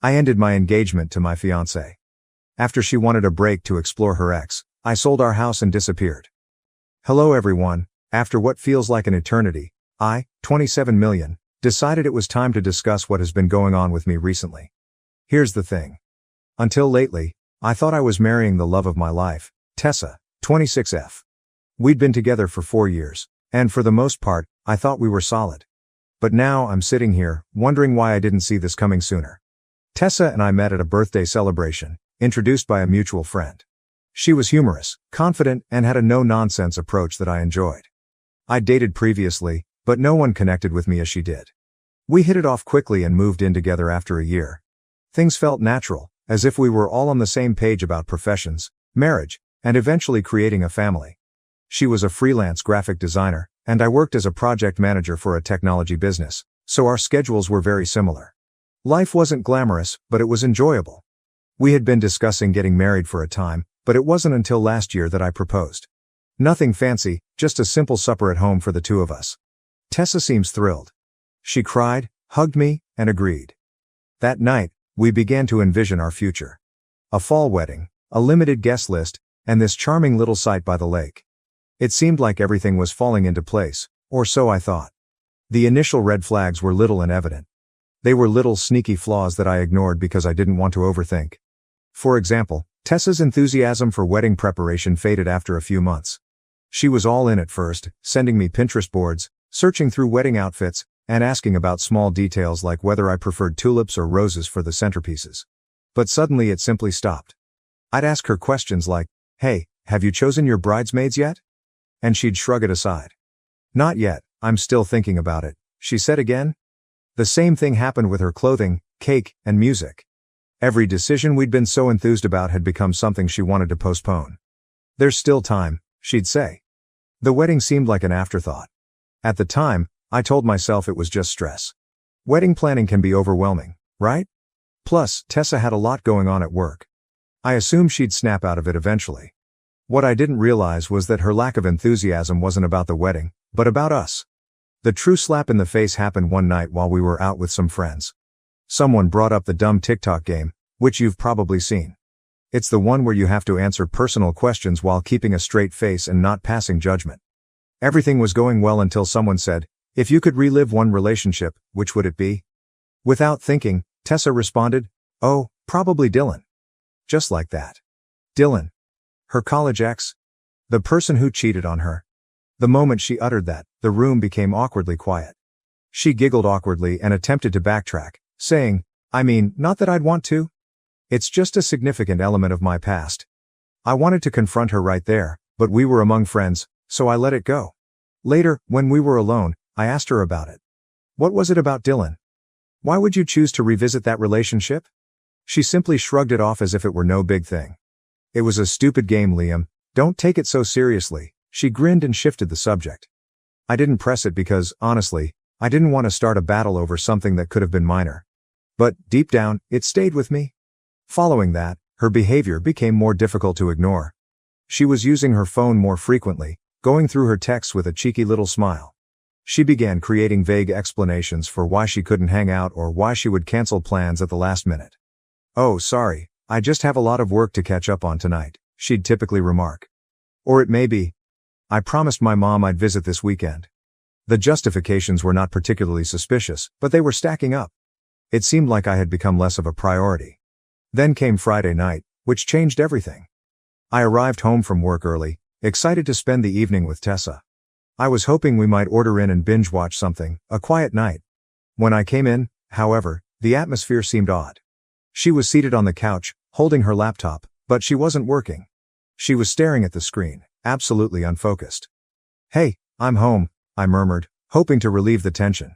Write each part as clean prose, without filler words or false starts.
I ended my engagement to my fiancée. After she wanted a break to explore her ex, I sold our house and disappeared. Hello everyone. After what feels like an eternity, I, 27 million, decided it was time to discuss what has been going on with me recently. Here's the thing. Until lately, I thought I was marrying the love of my life, Tessa, 26F. We'd been together for 4 years, and for the most part, I thought we were solid. But now I'm sitting here, wondering why I didn't see this coming sooner. Tessa and I met at a birthday celebration, introduced by a mutual friend. She was humorous, confident, and had a no-nonsense approach that I enjoyed. I'd dated previously, but no one connected with me as she did. We hit it off quickly and moved in together after a year. Things felt natural, as if we were all on the same page about professions, marriage, and eventually creating a family. She was a freelance graphic designer, and I worked as a project manager for a technology business, so our schedules were very similar. Life wasn't glamorous, but it was enjoyable. We had been discussing getting married for a time, but it wasn't until last year that I proposed. Nothing fancy, just a simple supper at home for the two of us. Tessa seems thrilled. She cried, hugged me, and agreed. That night, we began to envision our future. A fall wedding, a limited guest list, and this charming little site by the lake. It seemed like everything was falling into place, or so I thought. The initial red flags were little and evident. They were little sneaky flaws that I ignored because I didn't want to overthink. For example, Tessa's enthusiasm for wedding preparation faded after a few months. She was all in at first, sending me Pinterest boards, searching through wedding outfits, and asking about small details like whether I preferred tulips or roses for the centerpieces. But suddenly it simply stopped. I'd ask her questions like, "Hey, have you chosen your bridesmaids yet?" And she'd shrug it aside. "Not yet, I'm still thinking about it," she said again. The same thing happened with her clothing, cake, and music. Every decision we'd been so enthused about had become something she wanted to postpone. "There's still time," she'd say. The wedding seemed like an afterthought. At the time, I told myself it was just stress. Wedding planning can be overwhelming, right? Plus, Tessa had a lot going on at work. I assumed she'd snap out of it eventually. What I didn't realize was that her lack of enthusiasm wasn't about the wedding, but about us. The true slap in the face happened one night while we were out with some friends. Someone brought up the dumb TikTok game, which you've probably seen. It's the one where you have to answer personal questions while keeping a straight face and not passing judgment. Everything was going well until someone said, "If you could relive one relationship, which would it be?" Without thinking, Tessa responded, "Oh, probably Dylan." Just like that. Dylan. Her college ex? The person who cheated on her. The moment she uttered that, the room became awkwardly quiet. She giggled awkwardly and attempted to backtrack, saying, not that I'd want to. It's just a significant element of my past." I wanted to confront her right there, but we were among friends, so I let it go. Later, when we were alone, I asked her about it. "What was it about Dylan? Why would you choose to revisit that relationship?" She simply shrugged it off as if it were no big thing. "It was a stupid game, Liam. Don't take it so seriously." She grinned and shifted the subject. I didn't press it because, honestly, I didn't want to start a battle over something that could have been minor. But, deep down, it stayed with me. Following that, her behavior became more difficult to ignore. She was using her phone more frequently, going through her texts with a cheeky little smile. She began creating vague explanations for why she couldn't hang out or why she would cancel plans at the last minute. "Oh, sorry, I just have a lot of work to catch up on tonight," she'd typically remark. Or it may be, "I promised my mom I'd visit this weekend." The justifications were not particularly suspicious, but they were stacking up. It seemed like I had become less of a priority. Then came Friday night, which changed everything. I arrived home from work early, excited to spend the evening with Tessa. I was hoping we might order in and binge watch something, a quiet night. When I came in, however, the atmosphere seemed odd. She was seated on the couch, holding her laptop, but she wasn't working. She was staring at the screen, absolutely unfocused. "Hey, I'm home," I murmured, hoping to relieve the tension.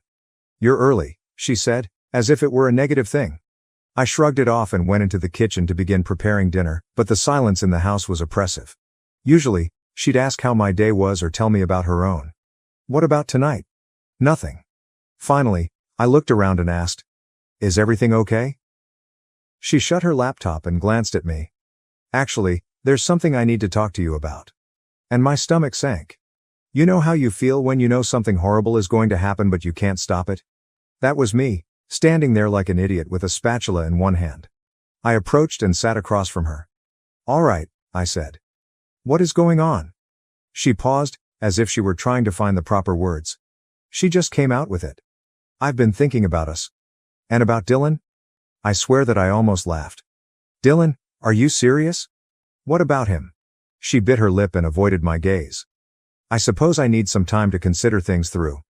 "You're early," she said, as if it were a negative thing. I shrugged it off and went into the kitchen to begin preparing dinner, but the silence in the house was oppressive. Usually, she'd ask how my day was or tell me about her own. What about tonight? Nothing. Finally, I looked around and asked, "Is everything okay?" She shut her laptop and glanced at me. "Actually, there's something I need to talk to you about." And my stomach sank. You know how you feel when you know something horrible is going to happen but you can't stop it? That was me, standing there like an idiot with a spatula in one hand. I approached and sat across from her. "All right," I said. "What is going on?" She paused, as if she were trying to find the proper words. She just came out with it. "I've been thinking about us." "And about Dylan?" I swear that I almost laughed. "Dylan? Are you serious? What about him?" She bit her lip and avoided my gaze. "I suppose I need some time to consider things through.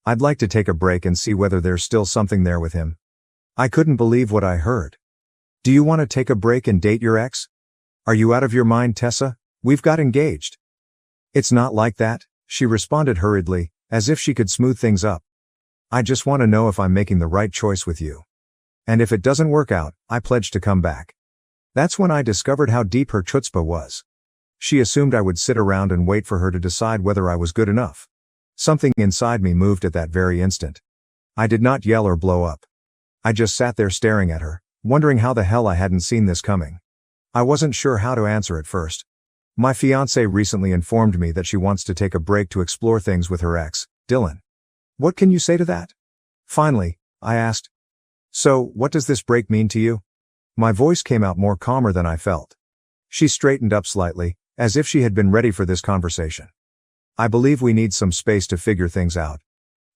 I'd like to take a break and see whether there's still something there with him." I couldn't believe what I heard. "Do you want to take a break and date your ex? Are you out of your mind, Tessa? We've got engaged." "It's not like that," she responded hurriedly, as if she could smooth things up. "I just want to know if I'm making the right choice with you. And if it doesn't work out, I pledge to come back." That's when I discovered how deep her chutzpah was. She assumed I would sit around and wait for her to decide whether I was good enough. Something inside me moved at that very instant. I did not yell or blow up. I just sat there staring at her, wondering how the hell I hadn't seen this coming. I wasn't sure how to answer at first. My fiancée recently informed me that she wants to take a break to explore things with her ex, Dylan. What can you say to that? Finally, I asked. "So, what does this break mean to you?" My voice came out more calmer than I felt. She straightened up slightly, as if she had been ready for this conversation. "I believe we need some space to figure things out.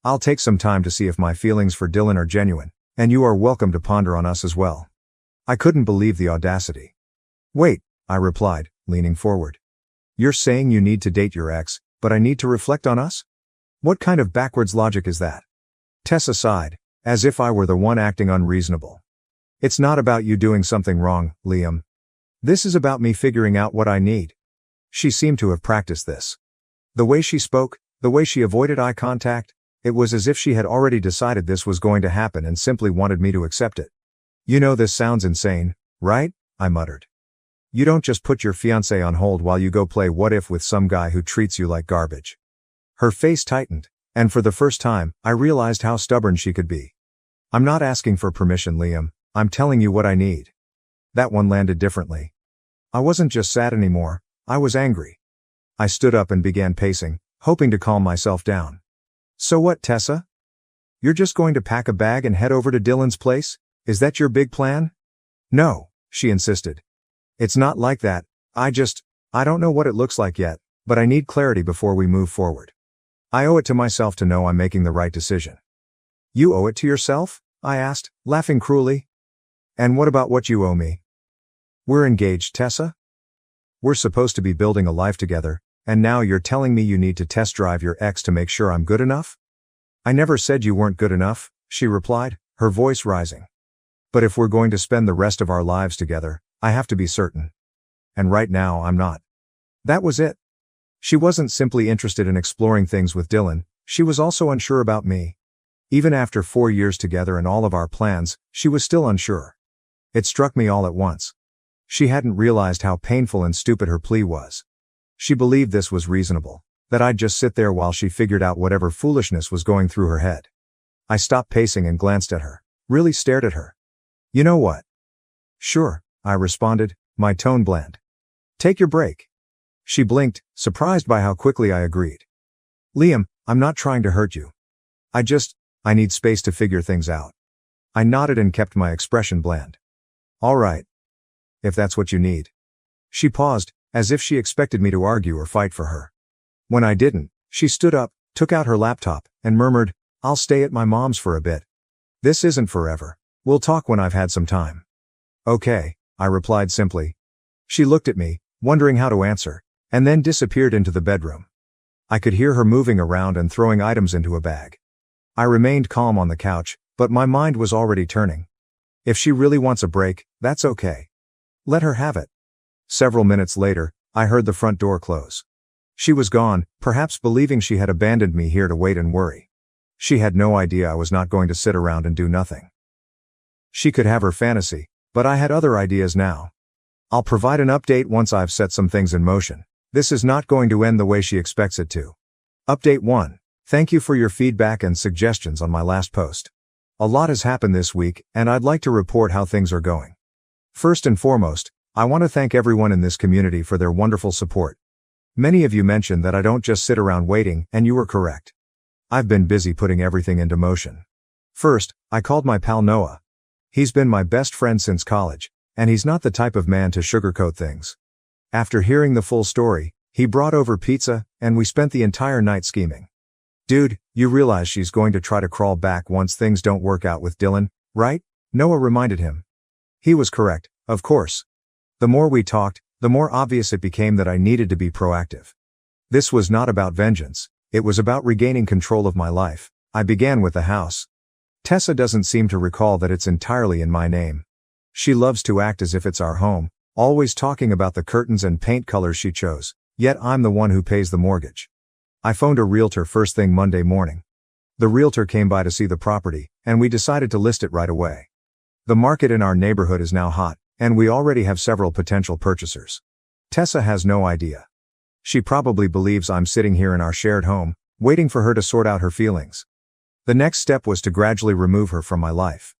I'll take some time to see if my feelings for Dylan are genuine, and you are welcome to ponder on us as well." I couldn't believe the audacity. "Wait," I replied, leaning forward. "You're saying you need to date your ex, but I need to reflect on us? What kind of backwards logic is that?" Tessa sighed, as if I were the one acting unreasonable. "It's not about you doing something wrong, Liam. This is about me figuring out what I need." She seemed to have practiced this. The way she spoke, the way she avoided eye contact, it was as if she had already decided this was going to happen and simply wanted me to accept it. "You know this sounds insane, right?" I muttered. "You don't just put your fiancé on hold while you go play what if with some guy who treats you like garbage." Her face tightened, and for the first time, I realized how stubborn she could be. "I'm not asking for permission, Liam. I'm telling you what I need." That one landed differently. I wasn't just sad anymore, I was angry. I stood up and began pacing, hoping to calm myself down. "So what, Tessa? You're just going to pack a bag and head over to Dylan's place? Is that your big plan?" "No," she insisted. "It's not like that. I don't know what it looks like yet, but I need clarity before we move forward. I owe it to myself to know I'm making the right decision." "You owe it to yourself?" I asked, laughing cruelly. "And what about what you owe me?" "We're engaged, Tessa. We're supposed to be building a life together, and now you're telling me you need to test drive your ex to make sure I'm good enough?" "I never said you weren't good enough," she replied, her voice rising. "But if we're going to spend the rest of our lives together, I have to be certain. And right now I'm not." That was it. She wasn't simply interested in exploring things with Dylan, she was also unsure about me. Even after 4 years together and all of our plans, she was still unsure. It struck me all at once. She hadn't realized how painful and stupid her plea was. She believed this was reasonable, that I'd just sit there while she figured out whatever foolishness was going through her head. I stopped pacing and glanced at her, really stared at her. "You know what?" "Sure," I responded, my tone bland. "Take your break." She blinked, surprised by how quickly I agreed. "Liam, I'm not trying to hurt you. I need space to figure things out." I nodded and kept my expression bland. "All right. If that's what you need." She paused, as if she expected me to argue or fight for her. When I didn't, she stood up, took out her laptop, and murmured, "I'll stay at my mom's for a bit. This isn't forever. We'll talk when I've had some time." "Okay," I replied simply. She looked at me, wondering how to answer, and then disappeared into the bedroom. I could hear her moving around and throwing items into a bag. I remained calm on the couch, but my mind was already turning. If she really wants a break, that's okay. Let her have it. Several minutes later, I heard the front door close. She was gone, perhaps believing she had abandoned me here to wait and worry. She had no idea I was not going to sit around and do nothing. She could have her fantasy, but I had other ideas now. I'll provide an update once I've set some things in motion. This is not going to end the way she expects it to. Update 1. Thank you for your feedback and suggestions on my last post. A lot has happened this week, and I'd like to report how things are going. First and foremost, I want to thank everyone in this community for their wonderful support. Many of you mentioned that I don't just sit around waiting, and you were correct. I've been busy putting everything into motion. First, I called my pal Noah. He's been my best friend since college, and he's not the type of man to sugarcoat things. After hearing the full story, he brought over pizza, and we spent the entire night scheming. Dude, you realize she's going to try to crawl back once things don't work out with Dylan, right? Noah reminded him. He was correct, of course. The more we talked, the more obvious it became that I needed to be proactive. This was not about vengeance, it was about regaining control of my life. I began with the house. Tessa doesn't seem to recall that it's entirely in my name. She loves to act as if it's our home, always talking about the curtains and paint colors she chose, yet I'm the one who pays the mortgage. I phoned a realtor first thing Monday morning. The realtor came by to see the property, and we decided to list it right away. The market in our neighborhood is now hot, and we already have several potential purchasers. Tessa has no idea. She probably believes I'm sitting here in our shared home, waiting for her to sort out her feelings. The next step was to gradually remove her from my life.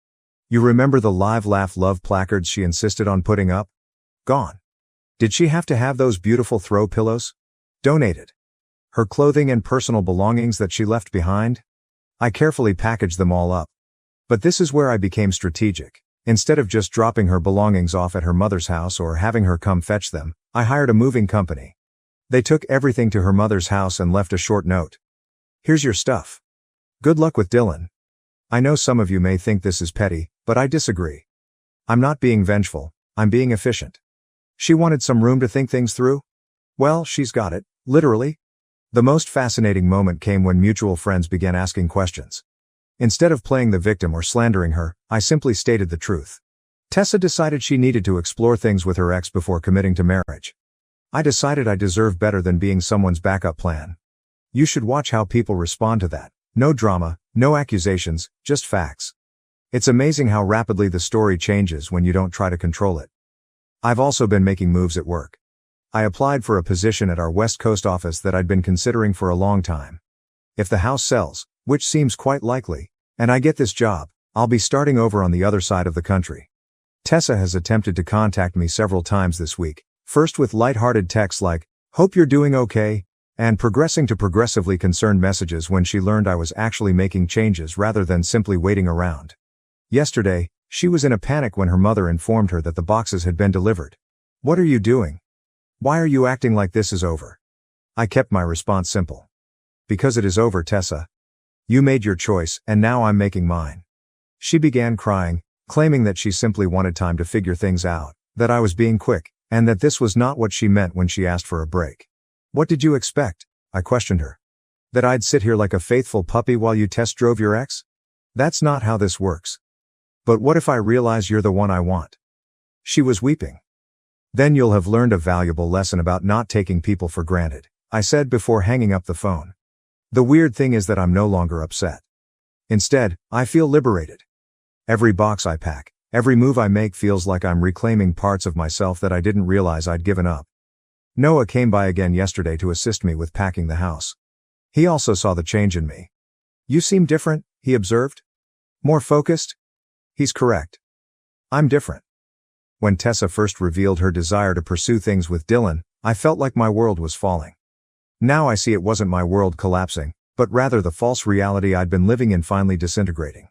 You remember the live, laugh, love placards she insisted on putting up? Gone. Did she have to have those beautiful throw pillows? Donated. Her clothing and personal belongings that she left behind? I carefully packaged them all up. But this is where I became strategic. Instead of just dropping her belongings off at her mother's house or having her come fetch them, I hired a moving company. They took everything to her mother's house and left a short note. Here's your stuff. Good luck with Dylan. I know some of you may think this is petty, but I disagree. I'm not being vengeful, I'm being efficient. She wanted some room to think things through? Well, she's got it, literally. The most fascinating moment came when mutual friends began asking questions. Instead of playing the victim or slandering her, I simply stated the truth. Tessa decided she needed to explore things with her ex before committing to marriage. I decided I deserve better than being someone's backup plan. You should watch how people respond to that. No drama, no accusations, just facts. It's amazing how rapidly the story changes when you don't try to control it. I've also been making moves at work. I applied for a position at our West Coast office that I'd been considering for a long time. If the house sells, which seems quite likely, and I get this job, I'll be starting over on the other side of the country. Tessa has attempted to contact me several times this week, first with light-hearted texts like, "Hope you're doing okay," and progressing to progressively concerned messages when she learned I was actually making changes rather than simply waiting around. Yesterday, she was in a panic when her mother informed her that the boxes had been delivered. "What are you doing? Why are you acting like this is over?" I kept my response simple. "Because it is over, Tessa. You made your choice, and now I'm making mine." She began crying, claiming that she simply wanted time to figure things out, that I was being quick, and that this was not what she meant when she asked for a break. "What did you expect?" I questioned her. "That I'd sit here like a faithful puppy while you test drove your ex? That's not how this works." "But what if I realize you're the one I want?" She was weeping. "Then you'll have learned a valuable lesson about not taking people for granted," I said before hanging up the phone. The weird thing is that I'm no longer upset. Instead, I feel liberated. Every box I pack, every move I make feels like I'm reclaiming parts of myself that I didn't realize I'd given up. Noah came by again yesterday to assist me with packing the house. He also saw the change in me. "You seem different," he observed. "More focused?" He's correct. I'm different. When Tessa first revealed her desire to pursue things with Dylan, I felt like my world was falling. Now I see it wasn't my world collapsing, but rather the false reality I'd been living in finally disintegrating.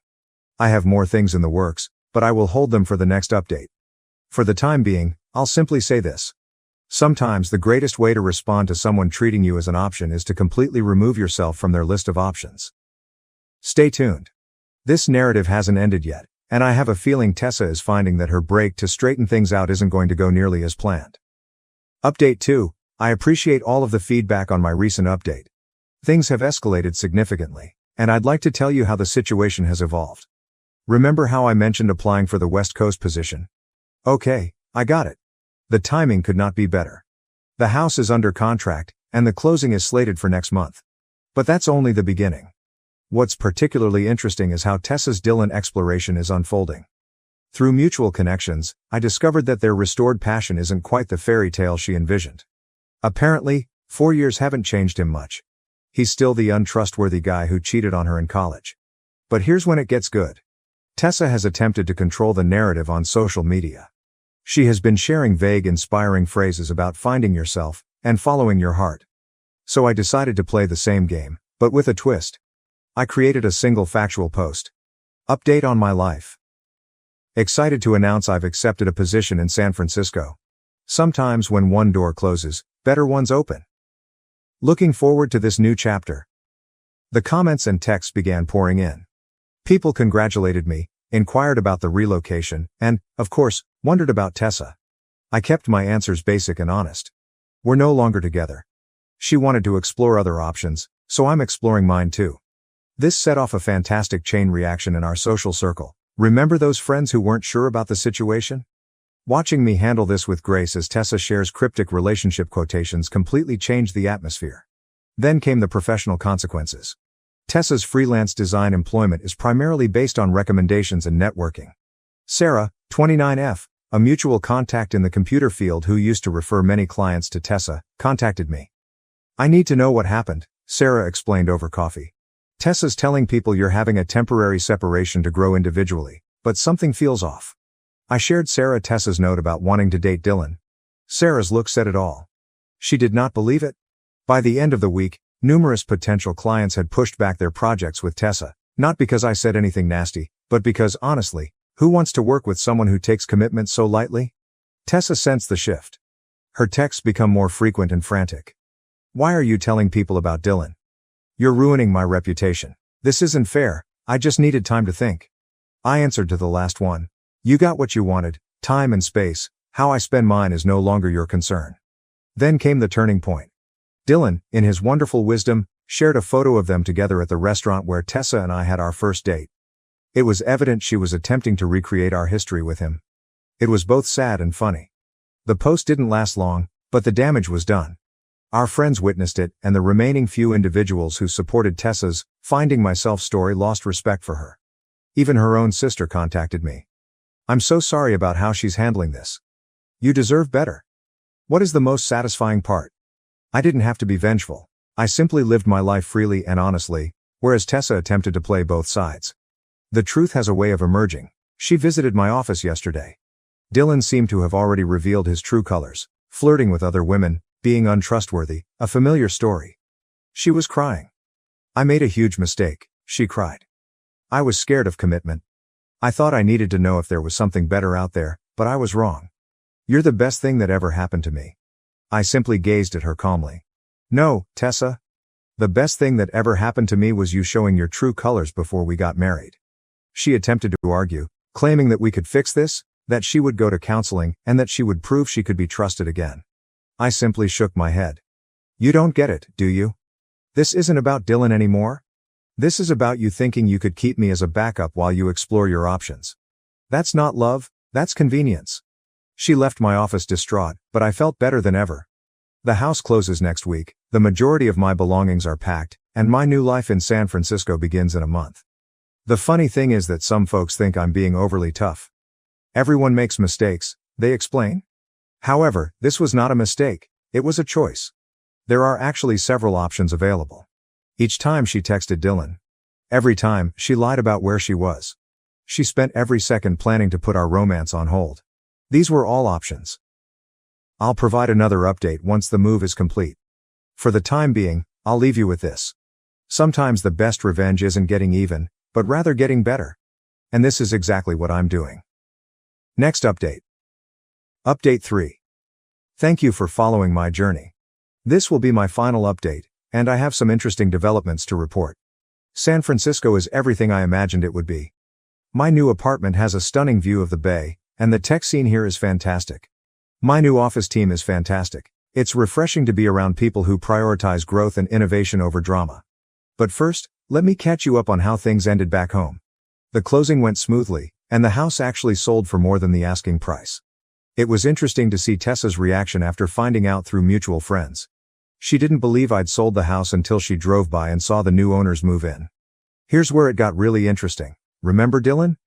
I have more things in the works, but I will hold them for the next update. For the time being, I'll simply say this. Sometimes the greatest way to respond to someone treating you as an option is to completely remove yourself from their list of options. Stay tuned. This narrative hasn't ended yet, and I have a feeling Tessa is finding that her break to straighten things out isn't going to go nearly as planned. Update 2. I appreciate all of the feedback on my recent update. Things have escalated significantly, and I'd like to tell you how the situation has evolved. Remember how I mentioned applying for the West Coast position? Okay, I got it. The timing could not be better. The house is under contract, and the closing is slated for next month. But that's only the beginning. What's particularly interesting is how Tessa's Dylan exploration is unfolding. Through mutual connections, I discovered that their restored passion isn't quite the fairy tale she envisioned. Apparently, 4 years haven't changed him much. He's still the untrustworthy guy who cheated on her in college. But here's when it gets good. Tessa has attempted to control the narrative on social media. She has been sharing vague, inspiring phrases about finding yourself and following your heart. So I decided to play the same game, but with a twist. I created a single factual post. Update on my life. Excited to announce I've accepted a position in San Francisco. Sometimes when one door closes, better ones open. Looking forward to this new chapter. The comments and texts began pouring in. People congratulated me, inquired about the relocation, and, of course, wondered about Tessa. I kept my answers basic and honest. We're no longer together. She wanted to explore other options, so I'm exploring mine too. This set off a fantastic chain reaction in our social circle. Remember those friends who weren't sure about the situation? Watching me handle this with grace as Tessa shares cryptic relationship quotations completely changed the atmosphere. Then came the professional consequences. Tessa's freelance design employment is primarily based on recommendations and networking. Sarah, 29F, a mutual contact in the computer field who used to refer many clients to Tessa, contacted me. I need to know what happened, Sarah explained over coffee. Tessa's telling people you're having a temporary separation to grow individually, but something feels off. I shared Sarah Tessa's note about wanting to date Dylan. Sarah's look said it all. She did not believe it. By the end of the week, numerous potential clients had pushed back their projects with Tessa, not because I said anything nasty, but because, honestly, who wants to work with someone who takes commitment so lightly? Tessa sensed the shift. Her texts become more frequent and frantic. Why are you telling people about Dylan? You're ruining my reputation. This isn't fair, I just needed time to think. I answered to the last one. You got what you wanted, time and space, how I spend mine is no longer your concern. Then came the turning point. Dylan, in his wonderful wisdom, shared a photo of them together at the restaurant where Tessa and I had our first date. It was evident she was attempting to recreate our history with him. It was both sad and funny. The post didn't last long, but the damage was done. Our friends witnessed it, and the remaining few individuals who supported Tessa's finding myself story lost respect for her. Even her own sister contacted me. I'm so sorry about how she's handling this. You deserve better. What is the most satisfying part? I didn't have to be vengeful. I simply lived my life freely and honestly, whereas Tessa attempted to play both sides. The truth has a way of emerging. She visited my office yesterday. Dylan seemed to have already revealed his true colors, flirting with other women, being untrustworthy, a familiar story. She was crying. I made a huge mistake, she cried. I was scared of commitment. I thought I needed to know if there was something better out there, but I was wrong. You're the best thing that ever happened to me. I simply gazed at her calmly. No, Tessa. The best thing that ever happened to me was you showing your true colors before we got married. She attempted to argue, claiming that we could fix this, that she would go to counseling, and that she would prove she could be trusted again. I simply shook my head. You don't get it, do you? This isn't about Dylan anymore. This is about you thinking you could keep me as a backup while you explore your options. That's not love, that's convenience. She left my office distraught, but I felt better than ever. The house closes next week, the majority of my belongings are packed, and my new life in San Francisco begins in a month. The funny thing is that some folks think I'm being overly tough. Everyone makes mistakes, they explain. However, this was not a mistake, it was a choice. There are actually several options available. Each time she texted Dylan. Every time, she lied about where she was. She spent every second planning to put our romance on hold. These were all options. I'll provide another update once the move is complete. For the time being, I'll leave you with this. Sometimes the best revenge isn't getting even, but rather getting better. And this is exactly what I'm doing. Next update. Update 3. Thank you for following my journey. This will be my final update, and I have some interesting developments to report. San Francisco is everything I imagined it would be. My new apartment has a stunning view of the bay, and the tech scene here is fantastic. My new office team is fantastic. It's refreshing to be around people who prioritize growth and innovation over drama. But first, let me catch you up on how things ended back home. The closing went smoothly, and the house actually sold for more than the asking price. It was interesting to see Tessa's reaction after finding out through mutual friends. She didn't believe I'd sold the house until she drove by and saw the new owners move in. Here's where it got really interesting. Remember Dylan?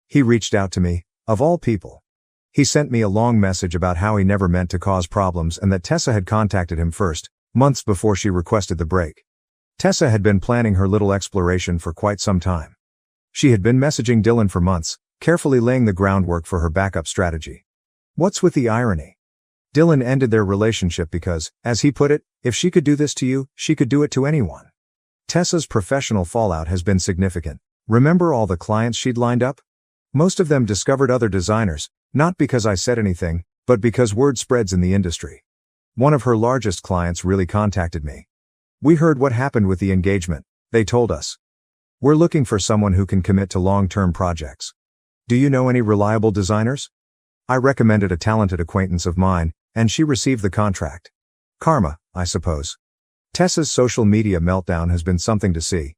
He reached out to me, of all people. He sent me a long message about how he never meant to cause problems and that Tessa had contacted him first, months before she requested the break. Tessa had been planning her little exploration for quite some time. She had been messaging Dylan for months, carefully laying the groundwork for her backup strategy. What's with the irony? Dylan ended their relationship because, as he put it, if she could do this to you, she could do it to anyone. Tessa's professional fallout has been significant. Remember all the clients she'd lined up? Most of them discovered other designers, not because I said anything, but because word spreads in the industry. One of her largest clients really contacted me. We heard what happened with the engagement, they told us. We're looking for someone who can commit to long-term projects. Do you know any reliable designers? I recommended a talented acquaintance of mine, and she received the contract. Karma, I suppose. Tessa's social media meltdown has been something to see.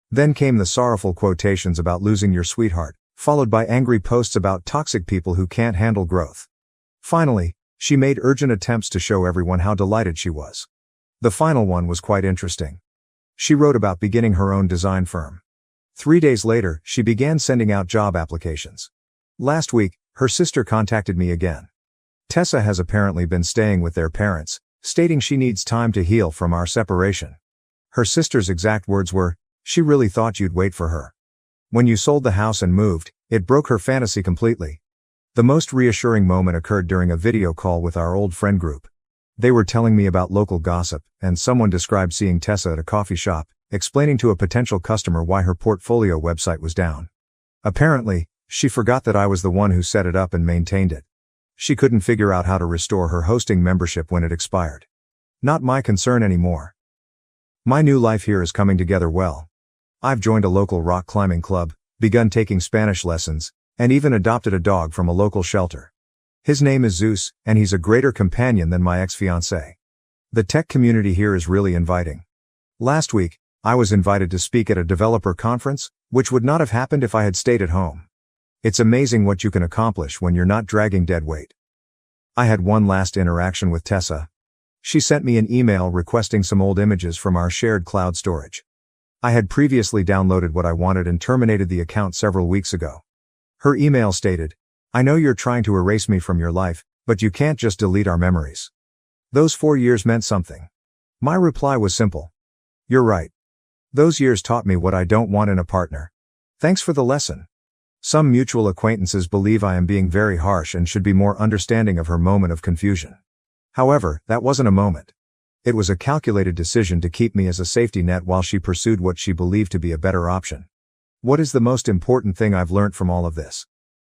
Then came the sorrowful quotations about losing your sweetheart, followed by angry posts about toxic people who can't handle growth. Finally, she made urgent attempts to show everyone how delighted she was. The final one was quite interesting. She wrote about beginning her own design firm. 3 days later, she began sending out job applications. Last week, her sister contacted me again. Tessa has apparently been staying with their parents, stating she needs time to heal from our separation. Her sister's exact words were, "She really thought you'd wait for her. When you sold the house and moved, it broke her fantasy completely." The most reassuring moment occurred during a video call with our old friend group. They were telling me about local gossip, and someone described seeing Tessa at a coffee shop, explaining to a potential customer why her portfolio website was down. Apparently, she forgot that I was the one who set it up and maintained it. She couldn't figure out how to restore her hosting membership when it expired. Not my concern anymore. My new life here is coming together well. I've joined a local rock climbing club, begun taking Spanish lessons, and even adopted a dog from a local shelter. His name is Zeus, and he's a greater companion than my ex-fiancée. The tech community here is really inviting. Last week, I was invited to speak at a developer conference, which would not have happened if I had stayed at home. It's amazing what you can accomplish when you're not dragging dead weight. I had one last interaction with Tessa. She sent me an email requesting some old images from our shared cloud storage. I had previously downloaded what I wanted and terminated the account several weeks ago. Her email stated, "I know you're trying to erase me from your life, but you can't just delete our memories. Those 4 years meant something." My reply was simple. "You're right. Those years taught me what I don't want in a partner. Thanks for the lesson." Some mutual acquaintances believe I am being very harsh and should be more understanding of her moment of confusion. However, that wasn't a moment. It was a calculated decision to keep me as a safety net while she pursued what she believed to be a better option. What is the most important thing I've learned from all of this?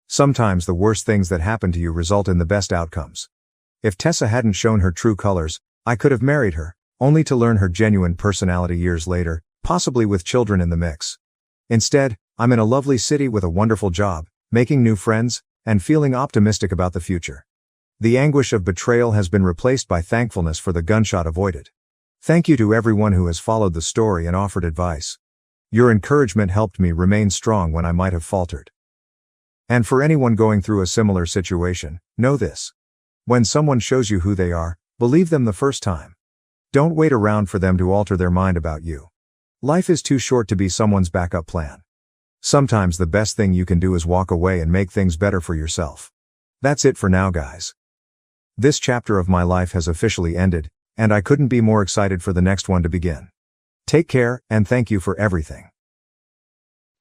Sometimes the worst things that happen to you result in the best outcomes. If Tessa hadn't shown her true colors, I could have married her, only to learn her genuine personality years later, possibly with children in the mix. Instead, I'm in a lovely city with a wonderful job, making new friends, and feeling optimistic about the future. The anguish of betrayal has been replaced by thankfulness for the gunshot avoided. Thank you to everyone who has followed the story and offered advice. Your encouragement helped me remain strong when I might have faltered. And for anyone going through a similar situation, know this. When someone shows you who they are, believe them the first time. Don't wait around for them to alter their mind about you. Life is too short to be someone's backup plan. Sometimes the best thing you can do is walk away and make things better for yourself. That's it for now, guys. This chapter of my life has officially ended, and I couldn't be more excited for the next one to begin. Take care, and thank you for everything.